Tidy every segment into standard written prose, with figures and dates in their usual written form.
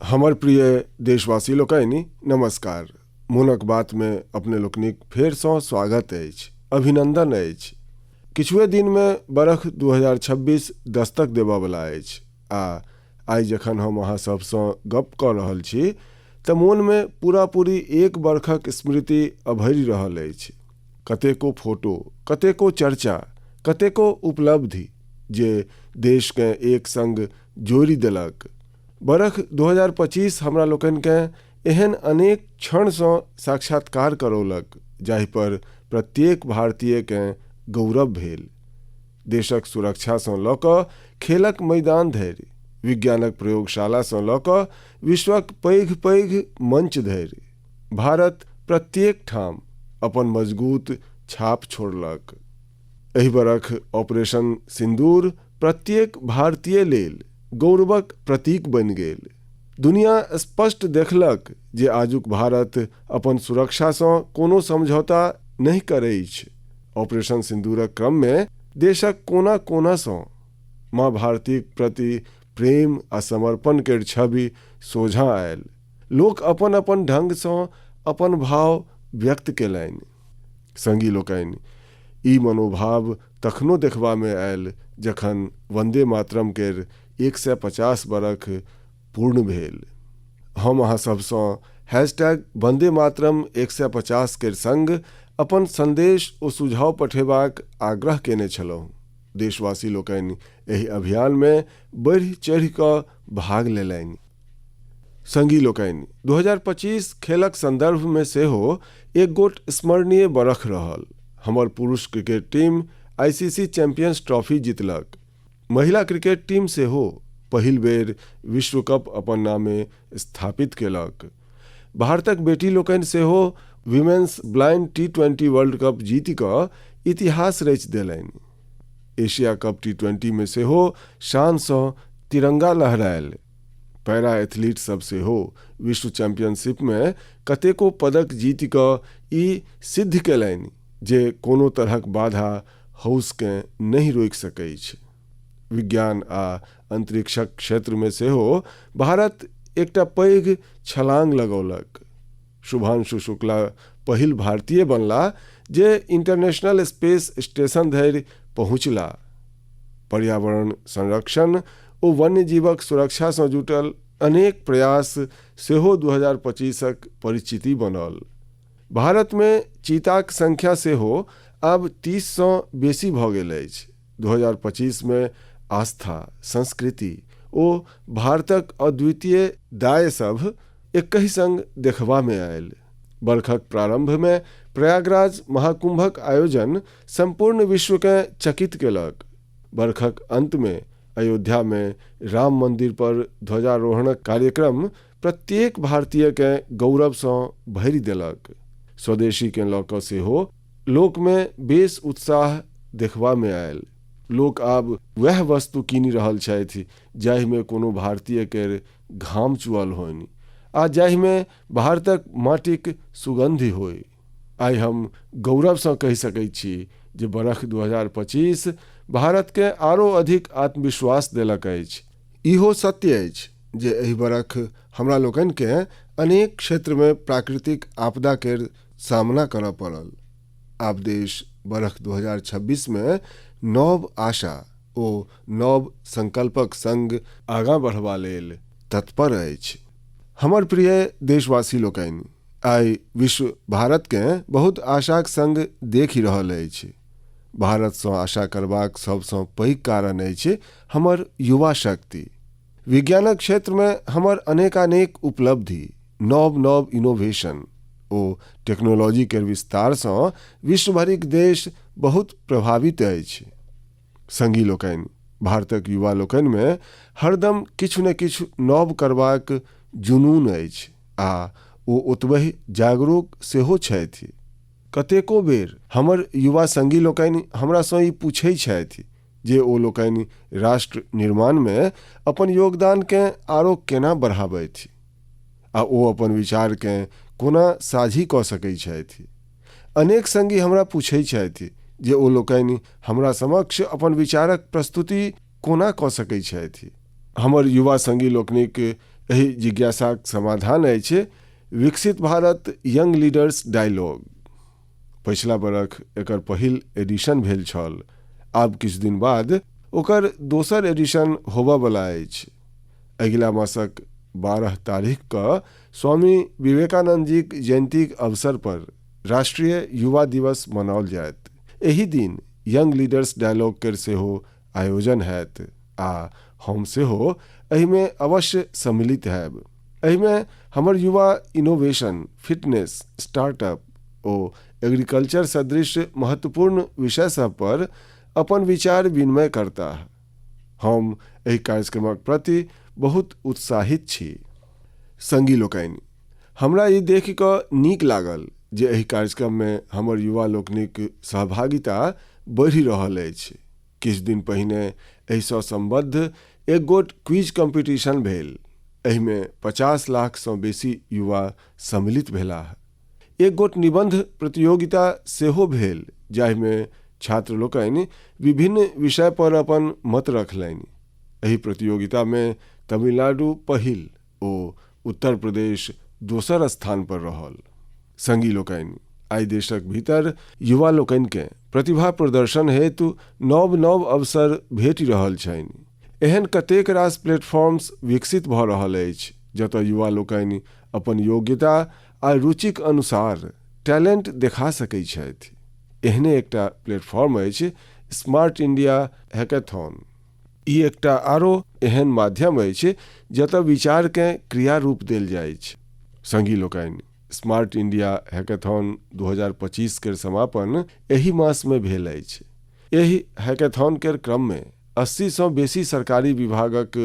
हमर प्रिय देशवासी लोकनि नमस्कार। मोनक बात में अपने लोकनिक फेरसँ स्वागत अछि, अभिनंदन अछि। किछुए दिन में बरख 2026 दस्तक देबयवला अछि आ आइ जखन हम अहाँ सबसँ गप कऽ रहल छी तऽ मोन में पूरी एक बरखक स्मृति अभरि रहल अछि। कतेको फोटो, कतेको चर्चा, कतेको उपलब्धि जे देशकेँ एक संग जोड़ि देलक। बरख 2025 हमरा लोकनिकेँ एहन अनेक क्षणसँ साक्षात्कार करौलक जाहि पर प्रत्येक भारतीयकेँ गौरव भेल। देशक सुरक्षासँ लऽ कऽ खेलक मैदान धरि, विज्ञानक प्रयोगशालासँ लऽ कऽ विश्वक पैघ पैघ मंच धरि, भारत प्रत्येक ठाम अपन मजबूत छाप छोड़लक। एहि बरख ऑपरेशन सिंदूर प्रत्येक भारतीय लेल गौरवक प्रतीक बनि गेल। दुनिया स्पष्ट देखलक जे आजुक भारत अपन सुरक्षासँ कोनो समझौता नहि करैछ। ऑपरेशन सिंदूरक क्रम में देशक कोना कोनासँ माँ भारतीक प्रति प्रेम आ समर्पण केर छवि सोझाँ आयल। लोक अपन अपन ढंगसँ अपन भाव व्यक्त केलनि। संगी लोकनि, ई मनोभाव तखनो देखबा में आयल जखन वंदे मातरम केर 150 बरख पूर्ण भेल। हम अहाँ सबसँ #वंदे मातरम 150 केर संग अपन संदेश ओ सुझाव पठेबाक आग्रह केने छलहुँ। देशवासी लोकनि एहि अभियान में बढ़ि चढ़ि कऽ भाग लेलनि। संगी लोकनि, 2025 खेलक संदर्भ में सेहो एक गोट स्मरणीय बरख रहल। हमर पुरुष cricket team ICC champions trophy जीतलक। महिला क्रिकेट टीम सेहो पहिल बेर विश्व कप अपन नामे स्थापित केलक। भारतक बेटी लोकनि सेहो women's blind T20 world cup जीति कऽ इतिहास रचि देलनि। एशिया कप T20 में सेहो शानसँ तिरंगा लहरायल। पैरा एथलीट सब सेहो विश्व चैंपियनशिप में कतेको पदक जीति कऽ ई सिद्ध केलनि जे कोनो तरहक बाधा हौसकेँ नहि रोकि सकैछ। विज्ञान आ अंतरिक्षक क्षेत्र में सेहो भारत एकटा पैघ छलांग लगौलक। शुभांशु शुक्ला पहिल भारतीय बनला जे इंटरनेशनल स्पेस स्टेशन धरि पहुँचला। पर्यावरण संरक्षण ओ वन्यजीवक सुरक्षासँ जुटल अनेक प्रयास सेहो 2025क परिचिति बनल। भारत में चीताक संख्या सेहो आब 30सँ बेसी भऽ गेल अछि। 2025 में आस्था, संस्कृति ओ भारतक अद्वितीय दाय सब एकहि संग देखबा में आयल। बरखक प्रारंभ में प्रयागराज महाकुंभक आयोजन संपूर्ण विश्वकेँ चकित केलक। बरखक अंत में अयोध्या में राम मंदिर पर ध्वजारोहणक कार्यक्रम प्रत्येक भारतीयकेँ गौरवसँ भरि देलक। स्वदेशी के लऽ कऽ सेहो लोक में बेस उत्साह देखबा में आयल। लोक आब वह वस्तु कीनि रहल छथि जाहि में कोनो भारतीय केर घाम चुअल होनि आ जाहि में भारतक माटिक सुगंधि होय। आइ हम गौरवसँ कहि सकैत छी जे बरख 2025 भारत के आरो अधिक आत्मविश्वास देलक अछि। इहो सत्य अछि जे एहि बरख हमरा लोकनि के अनेक क्षेत्र में प्राकृतिक आपदा केर सामना करऽ पड़ल। आब देश बरख 2026 में नव आशा ओ नव संकल्पक संग आगाँ बढ़बा लेल तत्पर अछि। हमर प्रिय देशवासी लोकनि, आइ विश्व भारतकेँ बहुत आशाक संग देखि रहल अछि। भारतसँ आशा करबाक सबसँ पैघ कारण अछि हमर युवा शक्ति। विज्ञानक क्षेत्र में हमर अनेकानेक उपलब्धि, नव नव इनोवेशन ओ टेक्नोलॉजी केर विस्तारसँ विश्व भरिक देश बहुत प्रभावित अछि। संगी लोकनि, भारतक युवा लोकनि में हरदम किछु ने किछु नव करबाक जुनून अछि आ ओ ओतबहि जागरूक सेहो छथि। कतेको बेर हमर युवा संगी लोकनि हमरासँ ई पूछै छथि जे ओ लोकनि राष्ट्र निर्माण में अपन योगदानकेँ आरो केना बढ़ाबथि आ ओ अपन विचारकेँ कोना साझी कऽ सकैत छथि। अनेक संगी हमरा पूछै छथि जे ओ लोकनि हमरा समक्ष अपन विचारक प्रस्तुति कोना कऽ सकैत छथि। हमर युवा संगी लोकनिक एहि जिज्ञासाक समाधान अछि विकसित भारत यंग लीडर्स डायलॉग। पछिला बरख एकर पहिल एडिशन भेल छल। आब किछु दिन बाद ओकर दोसर एडिशन होबयवला अछि। अगिला मासक 12 तारीख क स्वामी विवेकानंद जीक जयंतीक अवसर पर राष्ट्रीय युवा दिवस मनाओल जायत। एहि दिन यंग लीडर्स डायलॉग केर सेहो आयोजन हैत आ हम सेहो एहिमे अवश्य सम्मिलित हैब। एहिमे हमर युवा इनोवेशन, फिटनेस, स्टार्टअप ओ एग्रीकल्चर सदृश महत्वपूर्ण विषय सब पर अपन विचार विनिमय करता। हम एहि कार्यक्रमक प्रति बहुत उत्साहित छी। संगी लोकनि, हमरा ई देखि कऽ नीक लागल जे एहि कार्यक्रम में हमर युवा लोकनिक सहभागिता बढ़ि रहल अछि। किछु दिन पहिने एहिसँ संबद्ध एक गोट क्विज कंपीटिशन भेल। एहिमे 50 लाख सँ बेसी युवा सम्मिलित भेलाह। एक गोट निबंध प्रतियोगिता सेहो भेल जाहिमे छात्र लोकनि विभिन्न विषय पर अपन मत रखलनि। एहि प्रतियोगिता में तमिलनाडु पहिल ओ उत्तर प्रदेश दोसर स्थान पर रहल। संगी लोकनि, आइ देशक भीतर युवा लोकनि के प्रतिभा प्रदर्शन हेतु नव नव अवसर भेटि रहल छनि। एहन कतेक रास प्लेटफॉर्म्स विकसित भऽ रहल अछि जतऽ युवा लोकनि अपन योग्यता आ रुचिक अनुसार टैलेंट देखा सकै छथि। एहने एकटा प्लेटफॉर्म अछि स्मार्ट इंडिया हैकेथॉन। ई एकटा आरो एहन माध्यम अछि जतऽ विचार के क्रिया रूप देल जाइ छै। संगी लोकनि, स्मार्ट इंडिया हैकेथॉन 2025 केर समापन एहि मास में भेल अछि। एहि हैकेथॉन केर क्रम में 80 सँ बेसी सरकारी विभागक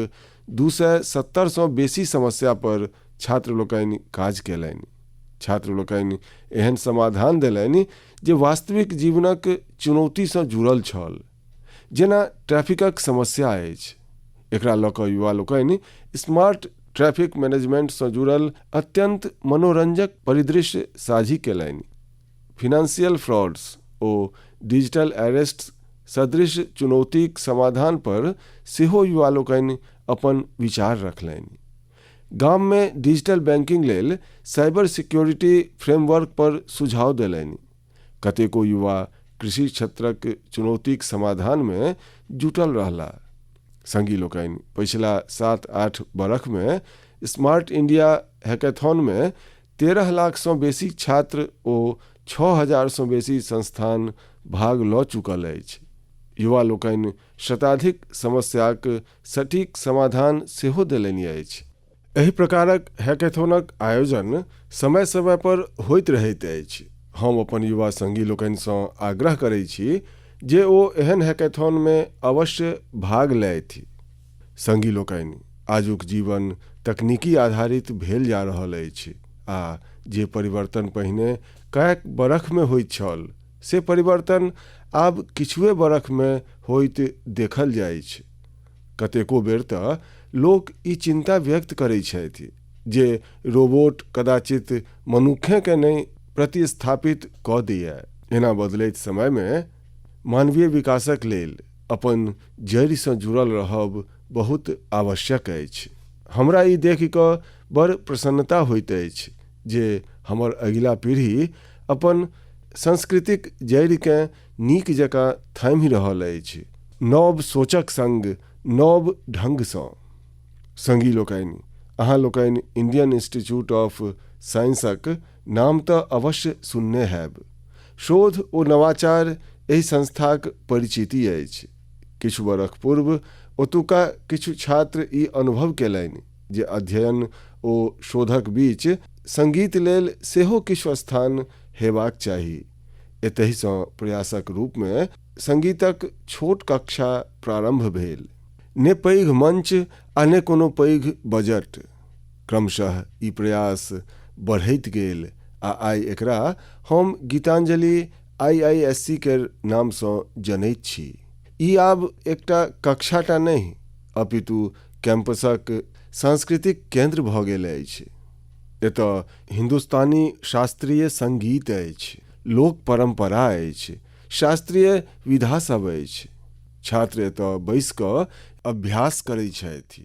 270 सँ बेसी समस्या पर छात्र लोकनि काज केलनि। छात्र लोकनि एहन समाधान देलनि जे वास्तविक जीवनक चुनौती सँ जुड़ल छल, जेना ट्रैफिकक समस्या अछि। एकरा लऽ कऽ युवा लोकनि स्मार्ट ट्रैफिक मैनेजमेंट सँ जुड़ल अत्यंत मनोरंजक परिदृश्य साझी केलनि। फिनेंशियल फ्रॉड्स ओ डिजिटल अरेस्ट सदृश चुनौतीक समाधान पर सेहो युवा लोकनि अपन विचार रखलनि। गाम में डिजिटल बैंकिंग लेल साइबर सिक्योरिटी फ्रेमवर्क पर सुझाव देलनि। कतेको युवा कृषि क्षेत्रक चुनौतीक समाधान में जुटल रहला। संगी लोकनि, पिछला 7-8 बरख में स्मार्ट इंडिया हैकेथॉन में 13 लाख सँ बेसी छात्र ओ 6000 सँ बेसी संस्थान भाग लऽ चुकल अछि। युवा लोकनि शताधिक समस्याक सटीक समाधान सेहो देलनि अछि। एहि प्रकारक हैकेथॉनक आयोजन समय समय पर होइत रहैत अछि। हम अपन युवा संगी लोकनि सँ आग्रह करै छी जे ओ एहन हैकेथॉन में अवश्य भाग लैथि। संगी लोकनि, आजुक जीवन तकनीकी आधारित भेल जा रहल अछि आ जे परिवर्तन पहिने कएक बरख में होइत छल से परिवर्तन आब किछुए बरख में होइत देखल जाइ छै। कतेको बेर तऽ लोक ई चिंता व्यक्त करै छथि जे रोबोट कदाचित मनुक्खे के नहि प्रतिस्थापित कऽ दिए। एना बदलैत समय में मानवीय विकासक लेल अपन जड़ि सँ जुड़ल रहब बहुत आवश्यक अछि। हमरा ई देखि कऽ बड़ प्रसन्नता होइत अछि जे हमर अगिला पीढ़ी अपन सांस्कृतिक जड़ि के नीक जकाँ थामि रहल अछि, नव सोचक संग नव ढंग सँ। संगी लोकनि, अहाँ लोकनि इंडियन इंस्टीट्यूट ऑफ साइंसक नाम तऽ अवश्य सुनने हैब। शोध ओ नवाचार एहि संस्थाक परिचिति अछि। किछु बरख पूर्व ओतुका किछु छात्र ई अनुभव केलनि जे अध्ययन ओ शोधक बीच संगीत लेल सेहो किछु स्थान हेबाक चाही। एतहि सँ प्रयासक रूप में संगीतक छोट कक्षा प्रारंभ भेल। ने पैघ मंच आ ने कोनो पैघ बजट। क्रमशः ई प्रयास बढ़ैत गेल आ आइ एकरा हम गीतांजलि IISc केर नाम सँ जनैत छी। ई आब एकटा कक्षाटा नहि अपितु कैंपसक सांस्कृतिक केंद्र भऽ गेल अछि। एतऽ हिंदुस्तानी शास्त्रीय संगीत अछि, लोक परंपरा अछि, शास्त्रीय विधा सब अछि। छात्र एतऽ बैस कऽ अभ्यास करै छथि,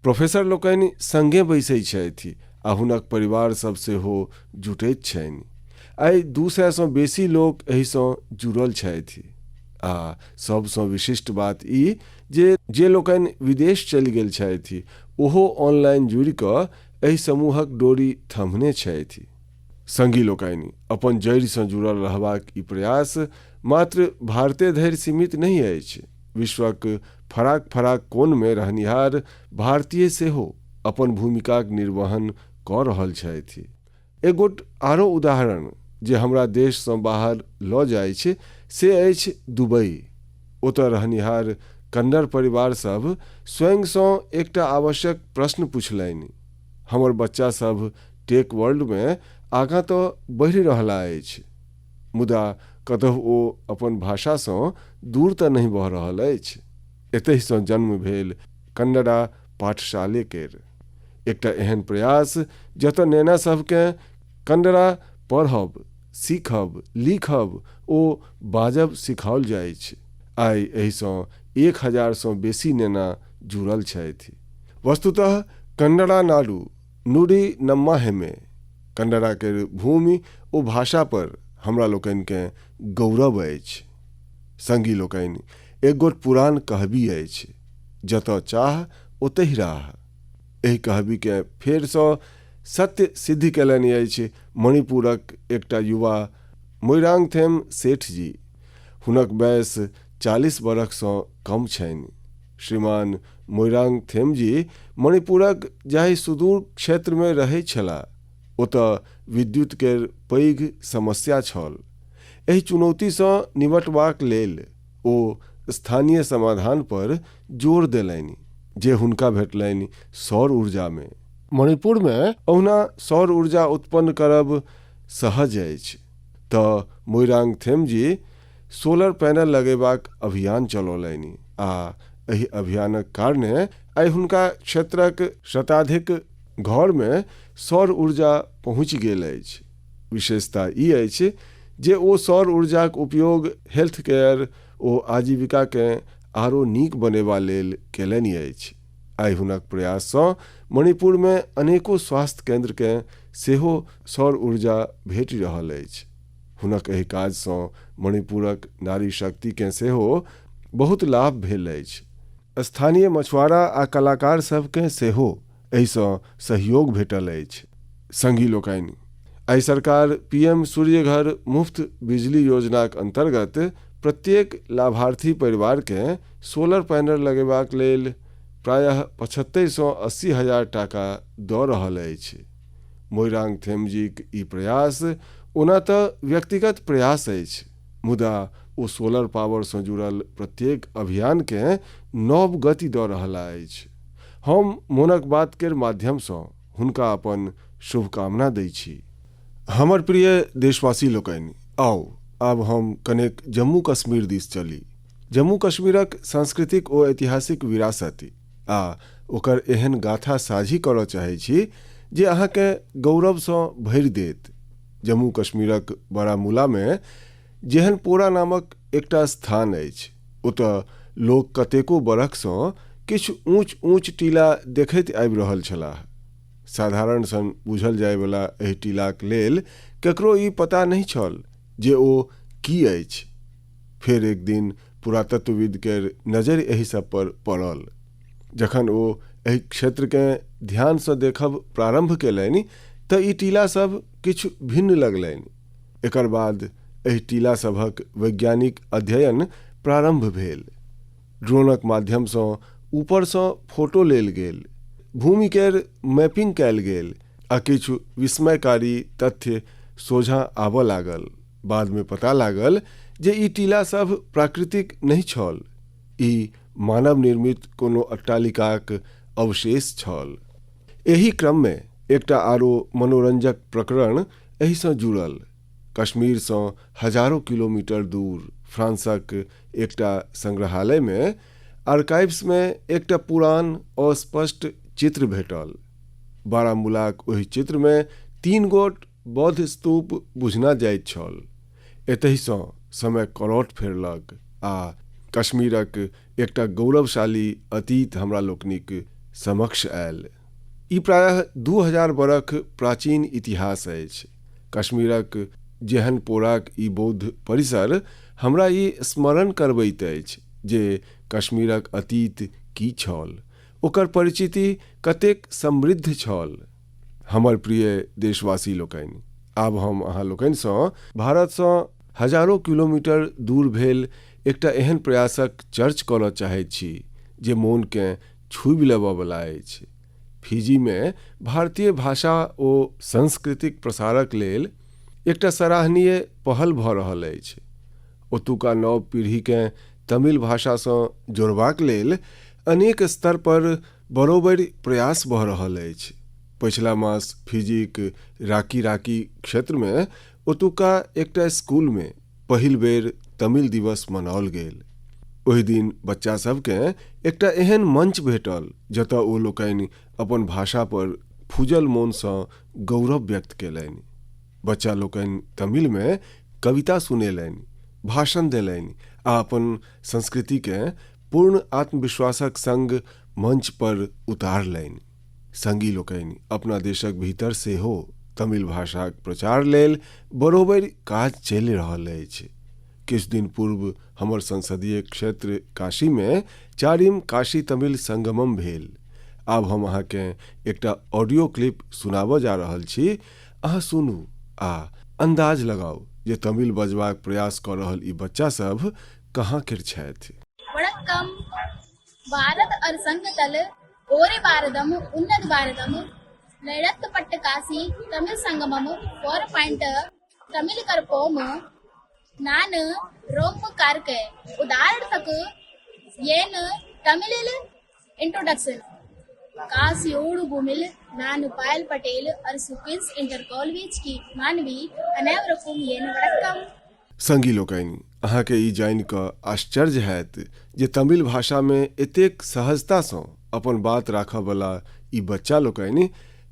प्रोफेसर लोकनि संगे बैसै छथि आ हुनक परिवार सब सेहो जुटैत छनि। आइ 200 सँ बेसी लोक एहिसँ जुड़ल छथि आ सबसँ विशिष्ट बात ई जे लोकनि विदेश चलि गेल छथि ओहो ऑनलाइन जुड़ि कऽ एहि समूहक डोरी थमने छथि। संगी लोकनि अपन जड़िसँ जुड़ल रहबाक ई प्रयास मात्र भारते धरि सीमित नहीं अछि। विश्वक फराक फराक कोणमे रहनिहार भारतीय सेहो अपन भूमिकाक निर्वहन कऽ रहल छथि। एगोट आरो उदाहरण जे हमरा देशसँ बाहर लऽ जाइ छै से अछि दुबई। ओतऽ रहनिहार कन्नड़ परिवार सब स्वयंसँ एकटा आवश्यक प्रश्न पुछलनि। हमर बच्चा सब टेक वर्ल्डमे आगाँ तऽ बढ़ि रहला अछि, मुदा कतहु ओ अपन भाषासँ दूर तऽ नहीं भऽ रहल अछि। एतहिसँ जन्म भेल कन्नड़ा पाठशाले केर एकटा एहन प्रयास जतऽ नेना सबकेँ कन्नड़ा पढ़ब, सीखब, लिखब ओ बाजब सिखाओल जाइ छै। आइ एहिसँ 1000 सँ बेसी नेना जुड़ल छथि। वस्तुतः कन्नड़ा नाडु नुडी नम्माहेमे कन्नड़ा केर भूमि ओ भाषा पर हमरा लोकनिकेँ गौरव अछि। संगी लोकनि एक गोट पुरान कहबी अछि, जतऽ चाह ओतहि राह। एहि कहबीके फेरसँ सत्य सिद्ध केलनि अछि मणिपुरक एकटा युवा मोइरांगथेम सेठ जी। हुनक वयस 40 बरखसँ कम छनि। श्रीमान मोइरांगथेम जी मणिपुरक जाहि सुदूर क्षेत्रमे रहै छलाह ओतऽ विद्युत केर पैघ समस्या छल। एहि चुनौतीसँ निबटबाक लेल ओ स्थानीय समाधान पर जोर देलनि जे हुनका भेटलनि सौर ऊर्जामे। मणिपुरमे ओहुना सौर ऊर्जा उत्पन्न करब सहज अछि तऽ मोइरांगथेम जी सोलर पैनल लगेबाक अभियान चलौलनि आ एहि अभियानक कारणे आइ हुनका क्षेत्रक शताधिक घरमे सौर ऊर्जा पहुँचि गेल अछि। विशेषता ई अछि जे ओ सौर ऊर्जाक उपयोग हेल्थ केयर ओ आजीविकाकेँ आरो नीक बनेबा लेल केलनि अछि। आइ हुनक प्रयाससँ मणिपुरमे अनेको स्वास्थ्य केन्द्रकेँ सेहो सौर ऊर्जा भेटि रहल अछि। हुनक एहि काजसँ मणिपुरक नारी शक्तिकेँ सेहो बहुत लाभ भेल अछि। स्थानीय मछुआरा आ कलाकार सबकेँ सेहो एहिसँ सहयोग भेटल अछि। संगी लोकनि आइ सरकार PM सूर्य घर मुफ्त बिजली योजनाक अंतर्गत प्रत्येक लाभार्थी परिवारकेँ सोलर पैनल लगेबाक लेल प्रायः 75 सँ 80 हजार टाका दऽ रहल अछि। मोइरांगथेम जीक ई प्रयास ओना तऽ व्यक्तिगत प्रयास अछि, मुदा ओ सोलर पावरसँ जुड़ल प्रत्येक अभियानकेँ नव गति दऽ रहल अछि। हम मोनक बात केर माध्यमसँ हुनका अपन शुभकामना दै छी। हमर प्रिय देशवासी लोकनि, आउ आब हम कनेक जम्मू कश्मीर दिस चली। जम्मू कश्मीरक सांस्कृतिक ओ ऐतिहासिक विरासत आ ओकर एहन गाथा साझी करऽ चाहै छी जे अहाँके गौरवसँ भरि देत। जम्मू कश्मीरक बारामूलामे जेहनपोरा नामक एकटा स्थान अछि, ओतऽ लोक कतेको बरखसँ किछु ऊँच ऊँच टीला देखैत आबि रहल छलाह। साधारण सन बुझल जायवला एहि टीलाक लेल ककरो ई पता नहीं छल जे ओ की अछि। फेर एक दिन पुरातत्वविद केर नजरि एहि सब पर पड़ल। जखन ओ एहि क्षेत्रकेँ ध्यानसँ देखब प्रारंभ केलनि तऽ ई टीला सब किछु भिन्न लगलनि। एकर बाद एहि टीला सभक वैज्ञानिक अध्ययन प्रारंभ भेल। ड्रोनक माध्यमसँ ऊपरसँ फोटो लेल गेल, भूमि केर मैपिंग कयल गेल आ किछु विस्मयकारी तथ्य सोझाँ आबऽ लागल। बादमे पता लागल जे ई टीला सब प्राकृतिक नहीं छल, ई मानव निर्मित कोनो अट्टालिकाक अवशेष छल। एही क्रममे एकटा आरो मनोरंजक प्रकरण एहिसँ जुड़ल। कश्मीरसँ हजारों किलोमीटर दूर फ्रांसक एकटा संग्रहालयमे आर्काइव्समे एकटा पुरान अस्पष्ट चित्र भेटल। बारामूलाक ओहि चित्रमे 3 गोट बौद्ध स्तूप बुझना जाइत छल। एतहिसँ समय करौट फेरलक आ कश्मीरक एकटा गौरवशाली अतीत हमरा लोकनिक समक्ष आयल। ई प्रायः 2000 बरख प्राचीन इतिहास अछि। कश्मीरक जेहन पोराक ई बौद्ध परिसर हमरा ई स्मरण करबैत अछि जे कश्मीरक अतीत की छल, ओकर परिचिति कतेक समृद्ध छल। हमर प्रिय देशवासी लोकनि, आब हम अहाँ लोकनिसँ भारतसँ हजारों किलोमीटर दूर भेल एकटा एहन प्रयासक चर्च करऽ चाहैत छी जे मोनकेँ छूबि लेबऽवला अछि। फिजीमे भारतीय भाषा ओ संस्कृतिक प्रसारक लेल एकटा सराहनीय पहल भऽ रहल अछि। ओतुका नव पीढ़ीकेँ तमिल भाषासँ जोड़बाक लेल अनेक स्तर पर बरोबरि प्रयास भऽ रहल अछि। पछिला मास फिजीक राकी क्षेत्रमे ओतुका एकटा स्कूलमे पहिल बेर तमिल दिवस मनाओल गेल। ओहि दिन बच्चा सभकेँ एकटा एहन मंच भेटल जतऽ ओ लोकनि अपन भाषा पर फूजल मोनसँ गौरव व्यक्त केलनि। बच्चा लोकनि तमिलमे कविता सुनेलनि, भाषण देलनि आ अपन संस्कृतिकेँ पूर्ण आत्मविश्वासक संग मंच पर उतारलनि। संगी लोकनि, अपना देशक भीतर सेहो तमिल भाषाक प्रचार लेल बरोबरि काज चलि रहल अछि। किछु दिन पूर्व हमर संसदीय क्षेत्र काशीमे 4म काशी तमिल संगमम भेल। आब हम अहाँकेँ एकटा ऑडियो क्लिप सुनाबऽ जा रहल छी। अहाँ सुनू आ अंदाज लगाउ जे तमिल बजबाक प्रयास कऽ रहल ई बच्चा सब कहाँ केर छथि। वणक्कम। भारत और संगतल ओरे भारतम उन्नत भारतम नैरत्तपट्ट काशी तमिल संगमम 4 तमिल करपोम नान रोम कारके उदाहरणार्थ येन तमिल इंट्रोडक्शन कासियोड़ भूमिल नान पायल पटेल और सुकिन्स इंटर कॉलेज की मानवी अनेवरकुम येन वणक्कम। संगी लोकनि, अहाँके ई जानि कऽ आश्चर्य हैत जे तमिल भाषामे एतेक सहजतासँ अपन बात राखयवला ई बच्चा लोकनि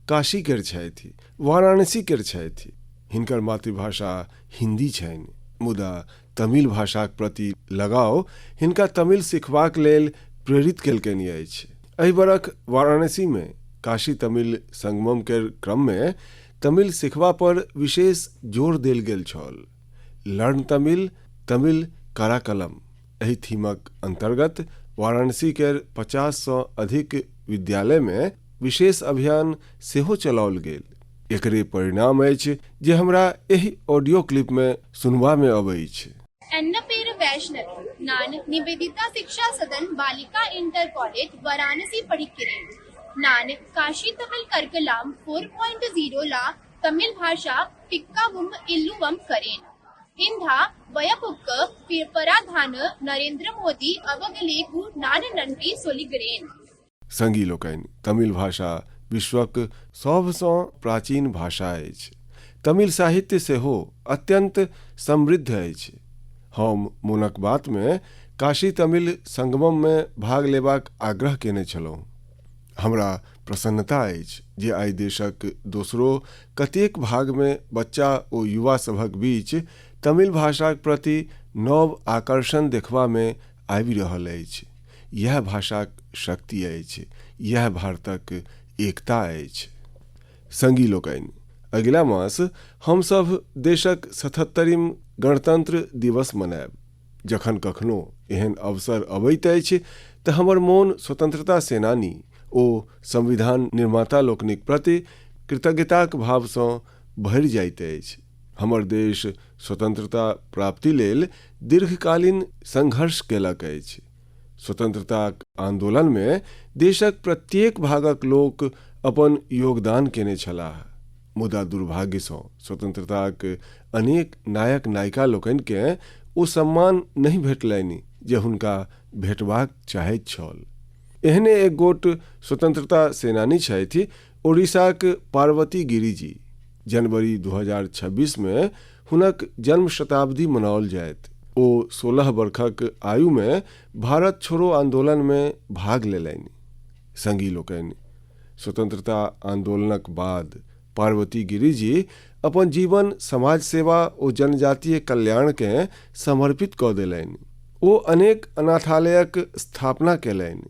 काशी केर छथि, वाराणसी केर छथि। हिनकर मातृभाषा हिन्दी छनि, मुदा तमिल भाषाक प्रति लगाव हिनका तमिल सिखबाक लेल प्रेरित केलकनि अछि। एहि बरख वाराणसीमे काशी तमिल संगमम केर क्रममे तमिल सिखबा पर विशेष जोर देल गेल छल। लर्न तमिल, तमिल कराकलम एहि थीमक अंतर्गत वाराणसी केर 50सँ अधिक विद्यालयमे विशेष अभियान सेहो चलाओल गेल। एकरे परिणाम अछि जे हमरा एहि ऑडियो क्लिपमे सुनबामे अबै छै। एन्नपेर वैष्णव नान निवेदिता शिक्षा सदन बालिका इंटर कॉलेज वाराणसी पढ़िक्किरेन नान काशी तमिल करकलाम 4.0 ला तमिल भाषा टिक्कावुम इल्लुवम करेन इंधा वयपुक्क पराधान नरेंद्र मोदी अवगलेगु नान नन्टी सोलिगरेन। संगी लोकनि, तमिल भाषा विश्वक सभसँ प्राचीन भाषा अछि। तमिल साहित्य सेहो अत्यंत समृद्ध अछि। हम मोनक बातमे काशी तमिल संगमममे भाग लेबाक आग्रह केने छलहुँ। हमरा प्रसन्नता अछि जे आइ देशक दोसरो कतेक भागमे बच्चा ओ युवा सभक बीच तमिल भाषाक प्रति नव आकर्षण देखबामे आबि रहल अछि। यह भाषाक शक्ति अछि, यह भारतक एकता अछि। संगी लोकनि, अगिला मास हमसभ देशक 77वीं गणतंत्र दिवस मनायब। जखन कखनो एहन अवसर अबैत अछि तऽ हमर मोन स्वतंत्रता सेनानी ओ संविधान निर्माता लोकनिक प्रति कृतज्ञताक भावसँ भरि जाइत अछि। हमर देश स्वतंत्रता प्राप्ति लेल दीर्घकालीन संघर्ष केलक अछि। स्वतंत्रताक आंदोलनमे देशक प्रत्येक भागक लोक अपन योगदान केने छलाह, मुदा दुर्भाग्यसँ स्वतंत्रताक अनेक नायक नायिका लोकनिकेँ ओ सम्मान नहि भेटलनि जे हुनका भेटबाक चाहैत छल। एहने एक गोट स्वतंत्रता सेनानी छथि ओडिशाक पार्वती गिरिजी। जनवरी 2026मे हुनक जन्म शताब्दी मनाओल जायत। ओ 16 वर्षक आयुमे भारत छोड़ो आंदोलनमे भाग लेलनि। संगी लोकनि, स्वतंत्रता आंदोलनक बाद पार्वती गिरिजी अपन जीवन समाज सेवा ओ जनजातीय कल्याणकेँ समर्पित कऽ देलनि। ओ अनेक अनाथालयक स्थापना केलनि।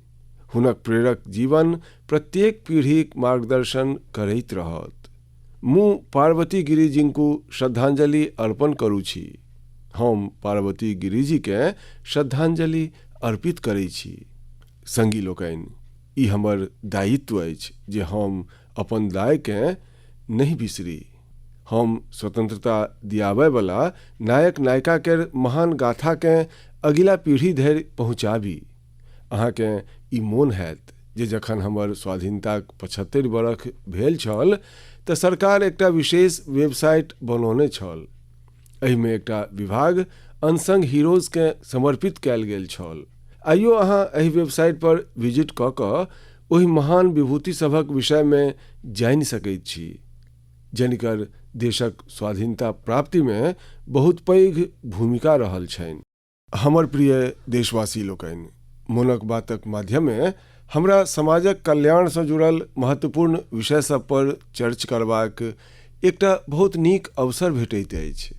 हुनक प्रेरक जीवन प्रत्येक पीढ़ीक मार्गदर्शन करैत रहत। मुँ पार्वती गिरिजी को श्रद्धांजलि अर्पण करू छी। हम पार्वती गिरिजी के श्रद्धांजलि अर्पित करै छी। संगी लोकनि, ई हमर दायित्व अछि जे हम अपन दाय के नहीं बिसरी। हम स्वतंत्रता दियाबय वाला नायक नायिका के महान गाथा के अगिला पीढ़ी धरि पहुँचाबी। अहाँके ई मोन हैत जे जखन हमर स्वाधीनताक 75 बरख भेल छल तऽ सरकार एकटा विशेष वेबसाइट बनौने छल। एहिमे एकटा विभाग अनसंग हीरोज के समर्पित कयल गेल छल। आइयो अहाँ एहि वेबसाइट पर विजिट कऽ कऽ ओहि महान विभूति सभक विषय में जानि सकैत छी जिनकर देशक स्वाधीनता प्राप्ति में बहुत पैघ भूमिका रहल छनि। हमर प्रिय देशवासी लोकनि, मोनक बातक माध्यमे हमरा समाजक कल्याण से जुड़ल महत्वपूर्ण विषय सब पर चर्च करबाक एकटा बहुत नीक अवसर भेटैत अछि।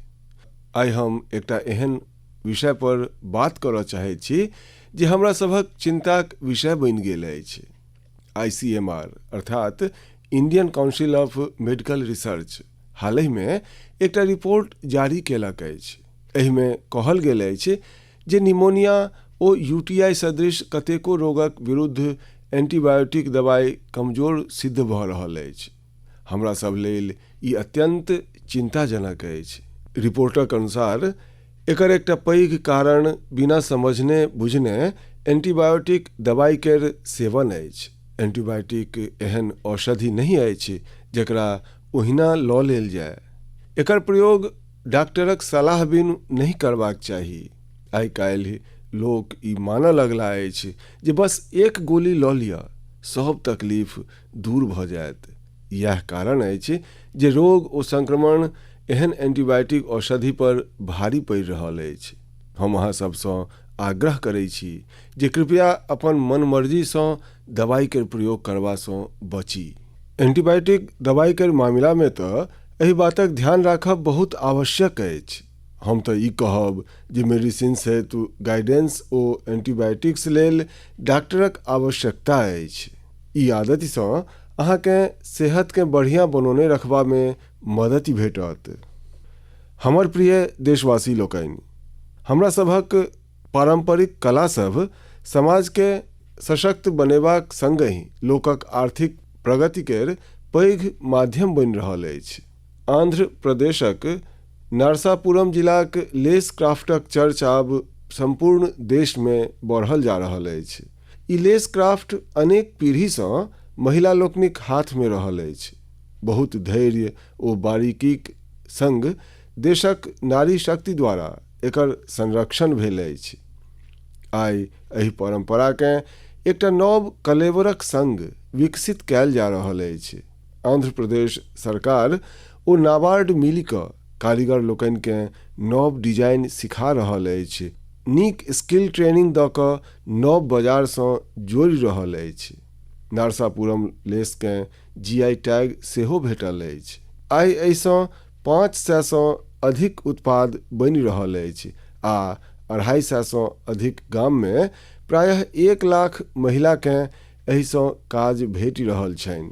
आइ हम एकटा एहन विषय पर बात करऽ चाहैत छी जे हमरा सभक चिंताक विषय बनि गेल अछि। ICMR अर्थात Indian council of medical research हालहि में एकटा रिपोर्ट जारी केलक अछि। एहिमे कहल गेल अछि जे निमोनिया ओ UTI सदृश कतेको रोगक विरुद्ध एंटीबायोटिक दवाई कमजोर सिद्ध भऽ रहल अछि। हमरा सब लेल ई अत्यंत चिंताजनक अछि। रिपोर्टक अनुसार एकर एकटा पैघ कारण बिना समझने बुझने एंटीबायोटिक दवाई केर सेवन अछि। एंटीबायोटिक एहन औषधि नहीं अछि जकरा ओहिना लऽ लेल जाय। एकर प्रयोग डॉक्टरक सलाह बिनु नहीं करबाक चाही। आइ काल्हि लोक ई मानऽ लगला अछि जे बस एक गोली लऽ लिअ सब तकलीफ दूर भऽ जायत। यह कारण अछि जे रोग ओ संक्रमण एहन एंटीबायोटिक औषधि पर भारी पड़ि रहल अछि। हम अहाँ सबसँ आग्रह करै छी जे कृपया अपन मन मर्जी सँ दवाई के प्रयोग करबासँ बची। एंटीबायोटिक दवाई के मामला में तऽ एहि बातक ध्यान राखब बहुत आवश्यक अछि। हम तऽ ई कहब जे मेडिसिन हेतु गाइडेंस ओ एंटीबायोटिक्स लेल डॉक्टरक आवश्यकता अछि। ई आदति सँ अहाँके सेहत के बढ़िया बनौने रखबा में मदति भेटत। हमर प्रिय देशवासी लोकनि, हमरा सभक पारंपरिक कला सब समाज के सशक्त बनेबाक संगहि लोकक आर्थिक प्रगति केर पैघ माध्यम बनि रहल अछि। आंध्र प्रदेशक नरसापुरम जिलाक लेस क्राफ्टक चर्चा आब संपूर्ण देश में बढ़ल जा रहल अछि। ई लेस क्राफ्ट अनेक पीढ़ी सँ महिला लोकनिक हाथ में रहल अछि। बहुत धैर्य ओ बारीकीक संग देशक नारी शक्ति द्वारा एकर संरक्षण भेल अछि। आइ एहि परंपरा के एकटा नव कलेवरक संग विकसित कयल जा रहल अछि। आंध्र प्रदेश सरकार ओ नाबार्ड मिलि कऽ कारीगर लोकनि के नव डिजाइन सिखा रहल अछि, नीक स्किल ट्रेनिंग दऽ कऽ नव बाजार सँ जोड़ि रहल अछि। नरसापुरम लेस के GI टैग सेहो भेटल अछि। आइ एहिसँ 500 सँ अधिक उत्पाद बनि रहल अछि आ 250 सँ अधिक गाम में प्रायः 1 लाख महिला के एहिसँ काज भेटि रहल छनि।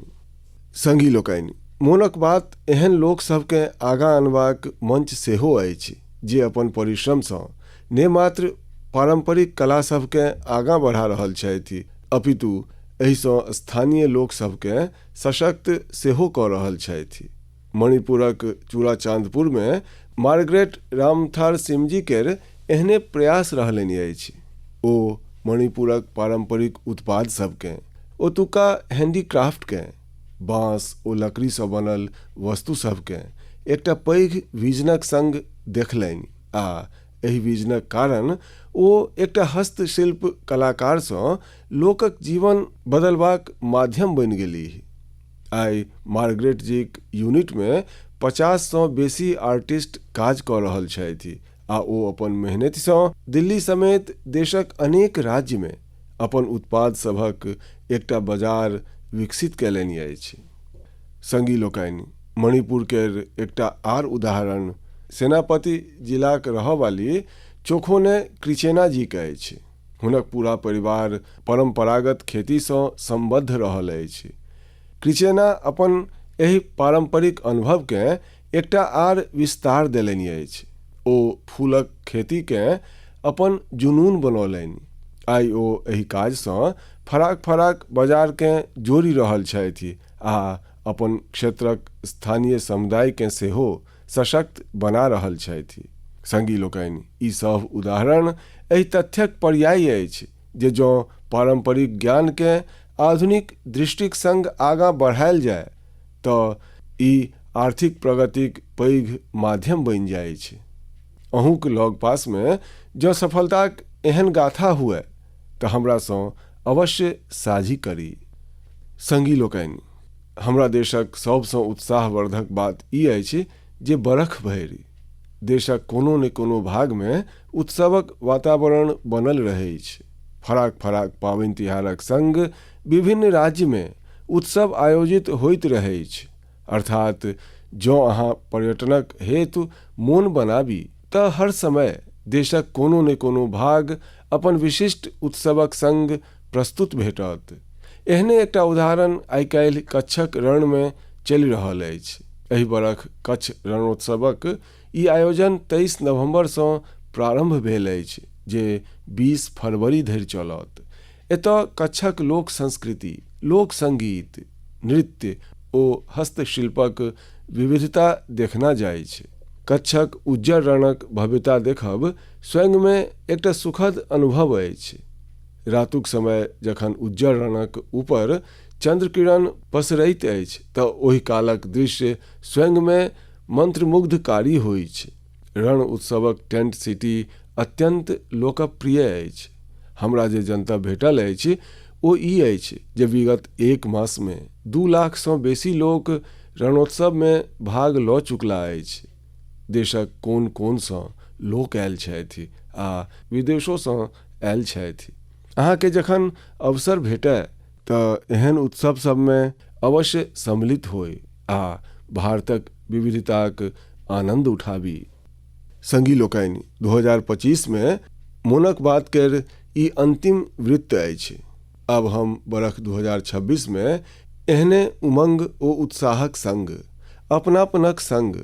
संगी लोकनि, मोनक बात एहन लोक सबके आगाँ अनबाक मंच सेहो अछि जे अपन परिश्रम सँ ने मात्र पारंपरिक कला सबके आगाँ बढ़ा रहल छथि अपितु एहिसँ स्थानीय लोक सबके सशक्त सेहो कऽ रहल छथि। मणिपुरक चूड़ाचांदपुर में मार्गरेट रामथार सिमजी केर एहने प्रयास रहलनि अछि। ओ मणिपुरक पारंपरिक उत्पाद सबके, ओतुका हैंडीक्राफ्ट के, बाँस ओ लकड़ी सँ बनल वस्तु सबके एकटा पैघ विजनक संग देखलनि आ एहि विजनक कारण ओ एकटा हस्तशिल्प कलाकार सँ लोकक जीवन बदलबाक माध्यम बनि गेलीह। आइ मार्गरेट जीक यूनिट में 50 सँ बेसी आर्टिस्ट काज कऽ रहल छथि आ ओ अपन मेहनति सँ दिल्ली समेत देशक अनेक राज्य में अपन उत्पाद सभक एकटा बाजार विकसित कयलनि अछि। संगी लोकनि, मणिपुर केर एकटा आर उदाहरण सेनापति जिलाक रहवाली चोखोने क्रिचेना जी के अछि। हुनक पूरा परिवार परंपरागत खेती सँ संबद्ध रहल अछि। क्रिचेना अपन एहि पारंपरिक अनुभवकेँ एकटा आर विस्तार देलनि अछि। ओ फूलक खेतीकेँ अपन जुनून बनौलनि। आइ ओ एहि काजसँ फराक बाजारकेँ जोड़ि रहल छथि आ अपन क्षेत्रक स्थानीय समुदायकेँ सेहो सशक्त बना रहल छथि। संगी लोकनि, ई सब उदाहरण एहि तथ्यक पर्याय अछि जे जँ पारंपरिक ज्ञानकेँ आधुनिक दृष्टिक संग आगाँ बढ़ायल जाय तऽ ई आर्थिक प्रगतिक पैघ माध्यम बनि जाइ छै। अहूँक लग पासमे जँ सफलताक एहन गाथा हुए तऽ हमरासँ अवश्य साझी करी। संगी लोकनि, हमरा देशक सबसँ उत्साहवर्धक बात ई अछि जे बरख भरि देशक कोनो ने कोनो भागमे उत्सवक वातावरण बनल रहै छै। फराक पाबनि तिहारक संग विभिन्न राज्यमे उत्सव आयोजित होइत रहै छै। अर्थात जँ अहाँ पर्यटनक हेतु मोन बनाबी तऽ हर समय देशक कोनो ने कोनो भाग अपन विशिष्ट उत्सवक संग प्रस्तुत भेटत। एहने एकटा उदाहरण आइ काल्हि कच्छक रणमे चलि रहल अछि। एहि बरख कच्छ रणोत्सवक ई आयोजन 23 नवंबरसँ प्रारंभ भेल अछि जे 20 फरवरी धरि चलत। एतय कच्छक लोक संस्कृति, लोक संगीत, नृत्य ओ हस्तशिल्पक विविधता देखना जाइ छै। कच्छक उज्जर रणक भव्यता देखब स्वयंमे एकटा सुखद अनुभव अछि। रातुक समय जखन उज्जर रणक ऊपर चंद्र किरण पसरैत अछि तऽ ओहि कालक दृश्य स्वयंमे मंत्रमुग्धकारी होइ छै। रण उत्सवक टेंट सिटी अत्यंत लोकप्रिय अछि। हमरा जे जनतब भेटल अछि ओ ई अछि जे विगत एक मासमे 2 लाखसँ बेसी लोक रणोत्सवमे भाग लऽ चुकला अछि। देशक कोन-कोनसँ लोक आयल छथि आ विदेशोसँ आयल छथि। अहाँके जखन अवसर भेटय तऽ एहन उत्सव सबमे अवश्य सम्मिलित होइ आ भारतक विविधताक आनंद उठाबी। संगी लोकनि, 2025 में मोनक बात केर ई अंतिम वृत्त अछि। अब हम बरख 2026 में एहने उमंग ओ उत्साहक संग, अपनापनक संग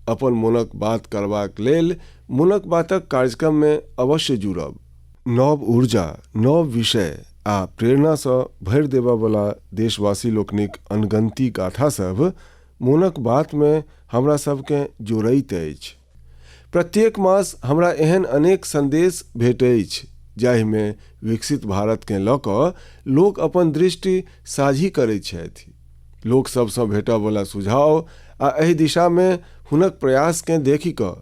अपन मोनक बात करबाक लेल मोनक बातक कार्यक्रम में अवश्य जुड़ब। नव ऊर्जा, नव विषय आ प्रेरणासँ भरि देबयवला देशवासी लोकनिक अनगंती गाथा सब मोनक बात में हमरा सबकेँ जोड़ैत अछि। प्रत्येक मास हमरा एहन अनेक संदेश भेटैत अछि जाहिमे विकसित भारतकेँ लऽ कऽ लोक अपन दृष्टि साझी करैत छथि। लोक सबसँ भेटयवला सुझाव आ एहि दिशामे हुनक प्रयासकेँ देखि कऽ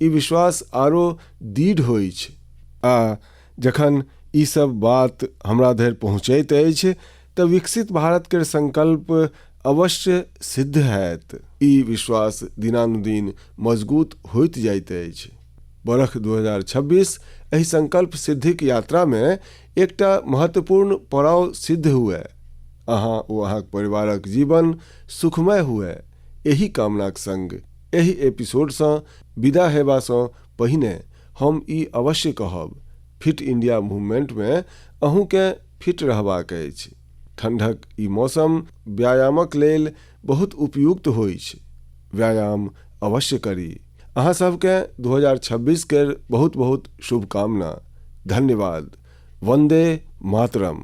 ई विश्वास आरो दृढ़ होइ छै। आ जखन ई सब बात हमरा धरि पहुँचैत अछि तऽ विकसित भारत केर संकल्प अवश्य सिद्ध हैत। ई विश्वास दिनानुदिन मजबूत होइत जाइत अछि। बरख 2026 एहि संकल्प सिद्धिक यात्रामे एकटा महत्वपूर्ण पड़ाव सिद्ध हुए। अहाँ ओ अहाँक परिवारक जीवन सुखमय हुए, एहि कामनाक संग एहि एपिसोडसँ विदा हेबासँ पहिने हम ई अवश्य कहब, फिट इंडिया मूवमेंटमे अहूँकेँ फिट रहबाक अछि। ठंढक ई मौसम व्यायामक लेल बहुत उपयुक्त होइ छै। व्यायाम अवश्य करी। अहाँ सबकेँ 2026 केर बहुत शुभकामना। धन्यवाद। वंदे मातरम।